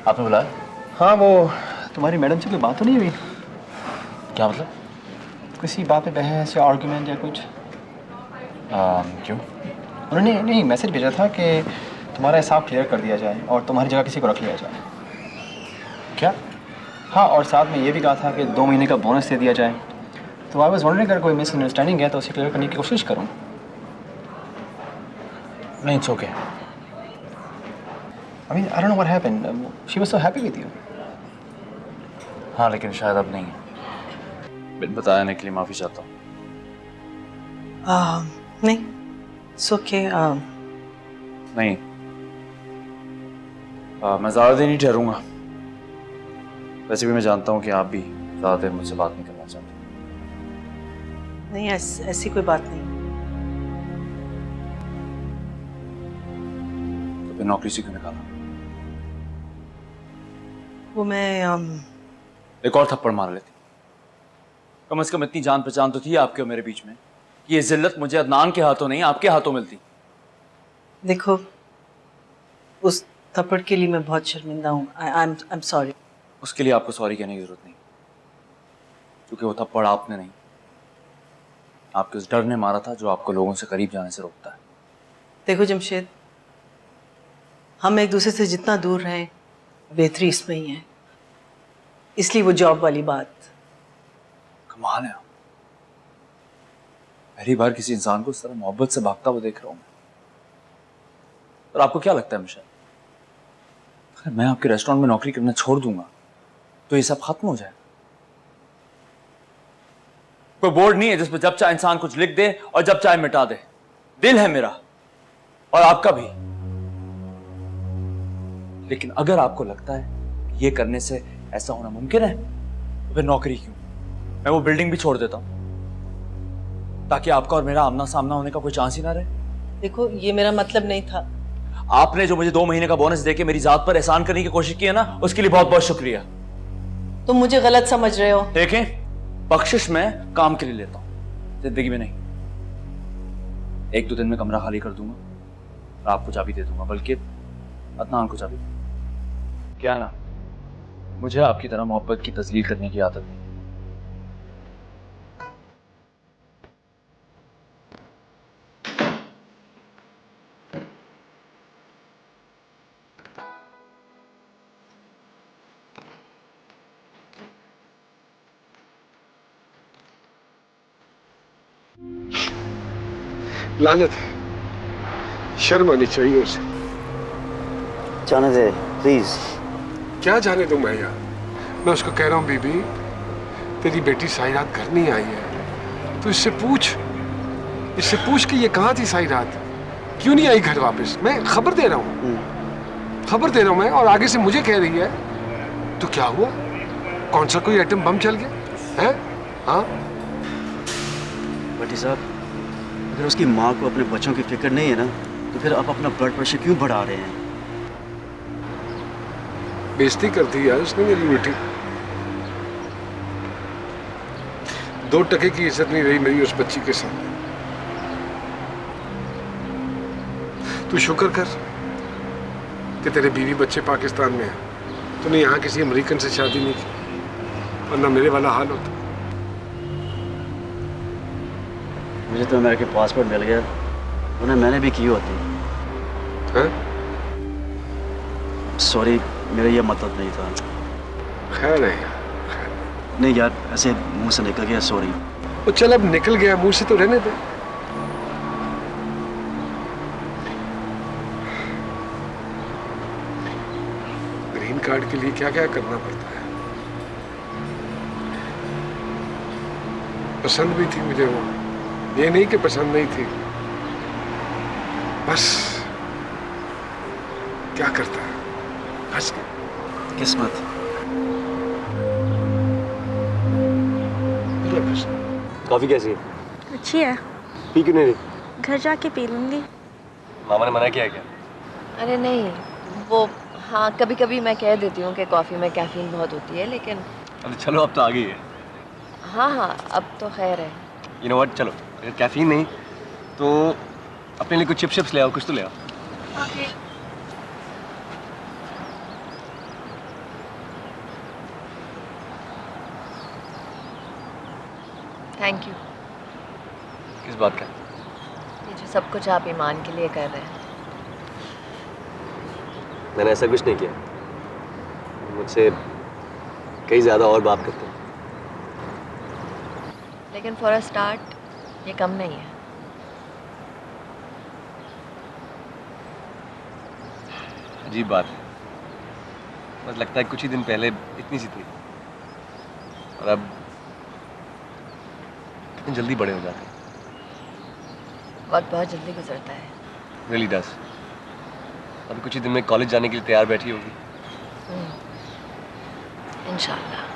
आपने बुलाया? हाँ, वो तुम्हारी मैडम से कोई बात तो नहीं हुई? क्या मतलब? किसी बात पे बहस या आर्गुमेंट या कुछ? क्यों? उन्होंने नहीं मैसेज भेजा था कि तुम्हारा हिसाब क्लियर कर दिया जाए और तुम्हारी जगह किसी को रख लिया जाए। क्या? हाँ, और साथ में ये भी कहा था कि 2 महीने का बोनस दे दिया जाए। तो आई वाज वंडरिंग अगर कोई मिसअंडरस्टैंडिंग है तो उसे क्लियर करने की कोशिश करूँ। नहीं, it's okay. I mean I don't know what happened. She was so happy with you. हाँ, लेकिन शायद अब नहीं है। बिन बताने के लिए माफ़ी चाहता हूँ। नहीं, it's okay. नहीं, मैं ज़्यादा देर नहीं ठहरूंगा। वैसे भी मैं जानता हूँ कि आप भी ज़्यादा देर मुझसे बात नहीं करना चाहते। नहीं, ऐसी कोई बात नहीं। तो फिर नौकरी से क्यों निकाला? वो मैं एक और थप्पड़ मार लेती। कम से कम इतनी जान पहचान तो थी आपके और मेरे बीच में कि ये जिल्लत मुझे अदनान के हाथों नहीं आपके हाथों मिलती। देखो, उस थप्पड़ के लिए मैं बहुत शर्मिंदा हूँ। I am sorry. उसके लिए आपको सॉरी कहने की जरूरत नहीं, क्योंकि वो थप्पड़ आपने नहीं, आपके उस डर ने मारा था जो आपको लोगों से करीब जाने से रोकता है। देखो जमशेद, हम एक दूसरे से जितना दूर रहें बेहतरी इसमें ही है। इसलिए वो जॉब वाली बात। कमाल है, पहली बार किसी इंसान को इस तरह मोहब्बत से भागता हुआ देख रहा हूं। और आपको क्या लगता है मिशेल, अगर मैं आपके रेस्टोरेंट में नौकरी करना छोड़ दूंगा तो ये सब खत्म हो जाएगा? कोई बोर्ड नहीं है जिसमें जब चाहे इंसान कुछ लिख दे और जब चाहे मिटा दे। दिल है मेरा और आपका भी। लेकिन अगर आपको लगता है कि ये करने से ऐसा होना मुमकिन है तो फिर नौकरी क्यों, मैं वो बिल्डिंग भी छोड़ देता हूं ताकि आपका और मेरा आमना सामना होने का कोई चांस ही ना रहे। देखो, ये मेरा मतलब नहीं था। आपने जो मुझे 2 महीने का बोनस देके मेरी जात पर एहसान करने की कोशिश की है ना, उसके लिए बहुत बहुत शुक्रिया। तुम मुझे गलत समझ रहे हो। देखें, बख्शिश मैं काम के लिए लेता हूं, जिंदगी में नहीं। 1-2 दिन में कमरा खाली कर दूंगा और आपको चाबी दे दूंगा, बल्कि अदनान को चाबी। क्या ना, मुझे आपकी तरह मोहब्बत की तस्लील करने की आदत नहीं। लानत है, शर्म आनी चाहिए उसे। जाने दे प्लीज। क्या जाने दूं मैं यार। मैं उसको कह रहा हूँ बीबी, तेरी बेटी सारी रात घर नहीं आई है, तो इससे पूछ कि ये कहाँ थी सारी रात, क्यों नहीं आई घर वापस। मैं खबर दे रहा हूँ मैं, और आगे से मुझे कह रही है तो क्या हुआ, कौन सा कोई एटम बम चल गया है? हाँ भट्टी साहब, अगर उसकी माँ को अपने बच्चों की फिक्र नहीं है ना, तो फिर आप अपना ब्लड प्रेशर क्यों बढ़ा रहे हैं? बेइज्जती कर दी यार उसने मेरी बेटी। 2 टके की इज्जत नहीं रही मेरी उस बच्ची के साथ। तू शुक्र कर कि तेरे बीवी बच्चे पाकिस्तान में हैं। तूने यहाँ किसी अमेरिकन से शादी नहीं की, वरना मेरे वाला हाल होता। मुझे तो अमेरिका पासपोर्ट मिल गया, उन्हें मैंने भी की होती। है? सॉरी, मेरा ये मतलब नहीं था। खैर है यार। नहीं यार, ऐसे मुंह से निकल गया, सॉरी। वो चल, अब निकल गया मुंह से तो रहने दे। ग्रीन कार्ड के लिए क्या क्या करना पड़ता है। पसंद भी थी मुझे वो, ये नहीं कि पसंद नहीं थी, बस क्या करता है, फंस गया। किस्मत। कॉफी कैसी है? अच्छी है। पी क्यों नहीं रही? घर जाके पी लूंगी। मामा ने मना किया क्या? अरे नहीं, वो हाँ कभी कभी मैं कह देती हूँ कि कॉफ़ी में कैफीन बहुत होती है, लेकिन अरे चलो, अब तो आ गई है। हाँ अब तो खैर है। यू नो व्हाट, चलो अगर कैफीन नहीं तो अपने लिए कुछ चिप्स ले आओ, कुछ तो ले आओ। ओके। Thank you. किस बात का? ये जो सब कुछ आप ईमान के लिए कर रहे हैं। मैंने ऐसा कुछ नहीं किया, मुझसे कई ज़्यादा और बात करते हैं। लेकिन फॉर अ स्टार्ट ये कम नहीं है। अजीब बात है, बस लगता है कुछ ही दिन पहले इतनी सी थी और अब कितनी जल्दी बड़े हो जाते हैं। वक्त बहुत जल्दी गुजरता है। रियली डस। अभी कुछ ही दिन में कॉलेज जाने के लिए तैयार बैठी होगी। इंशाल्लाह।